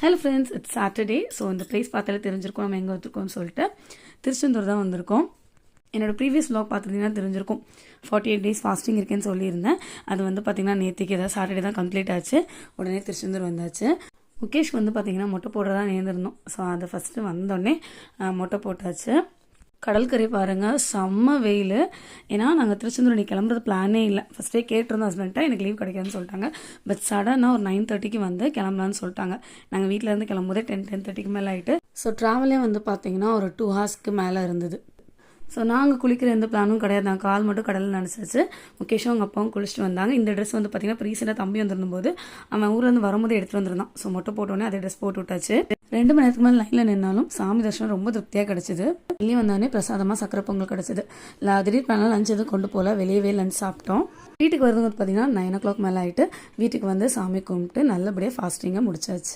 Hello friends, it's Saturday. So இந்த place பார்த்தாலே தெரிஞ்சிருக்கோம் நம்ம எங்கே வந்திருக்கோம்னு சொல்லிட்டு. திருச்செந்தூர் தான் வந்திருக்கோம். என்னோடய ப்ரீவியஸ் vlog பார்த்துட்டிங்கன்னா தெரிஞ்சிருக்கும். 48 days ஃபாஸ்டிங் இருக்கேன்னு சொல்லியிருந்தேன். அது வந்து பார்த்திங்கன்னா நேற்றுக்கு ஏதாவது சாட்டர்டே தான் கம்ப்ளீட் ஆச்சு. உடனே திருச்செந்தூர் வந்தாச்சு. முகேஷ் வந்து பார்த்திங்கன்னா மொட்டை போடுறதா நேர்ந்திருந்தோம். ஸோ அதை ஃபஸ்ட்டு வந்தோடனே மொட்டை போட்டாச்சு. கடற்கரை பாருங்கள், செம்ம வெயில். ஏன்னா நாங்கள் திருச்செந்தூர் கிளம்புறது பிளானே இல்லை. ஃபஸ்ட்டே கேட்டிருந்தோம் ஹஸ்பண்ட்டை, எனக்கு லீவ் கிடைக்காதுன்னு சொல்லிட்டாங்க. பட் சடனாக ஒரு 9:30க்கு வந்து கிளம்பலான்னு சொல்லிட்டாங்க. நாங்கள் வீட்டிலேருந்து கிளம்பும்போதே 10:30க்கு மேலே ஆகிட்டு. ஸோ ட்ராவலே வந்து பார்த்திங்கன்னா ஒரு 2 hours மேலே இருந்தது. ஸோ நாங்கள் குளிக்கிற எந்த பிளானும் கிடையாது. நான் கால் மட்டும் கடலில் நினச்சிச்சு. முகேஷும் அவங்க அப்பாவும் குளிச்சுட்டு வந்தாங்க. இந்த ட்ரெஸ் வந்து பார்த்திங்கன்னா இப்போ ரீசெண்டாக தம்பி வந்திருந்தபோது அவன் ஊர்லேருந்து வரும்போது எடுத்துகிட்டு வந்திருந்தான். ஸோ மொட்டை போட்டோன்னே அதே ட்ரெஸ் போட்டு விட்டாச்சு. 2 மணி நேரத்துக்கு மேலே லைனில் நின்னாலும் சாமி தரிசனம் ரொம்ப திருப்தியாக கிடச்சிது. வெளியே வந்தோடனே பிரசாதமாக சக்கரை பொங்கல் கிடச்சிது. திடீர் பிளானாக லஞ்ச் எதுவும் கொண்டு போகல, வெளியவே லஞ்ச் சாப்பிட்டோம். வீட்டுக்கு வருது பார்த்திங்கன்னா 9 o'clock மேலே ஆகிட்டு வீட்டுக்கு வந்து சாமி கும்பிட்டு நல்லபடியாக ஃபாஸ்டிங்காக முடிச்சாச்சு.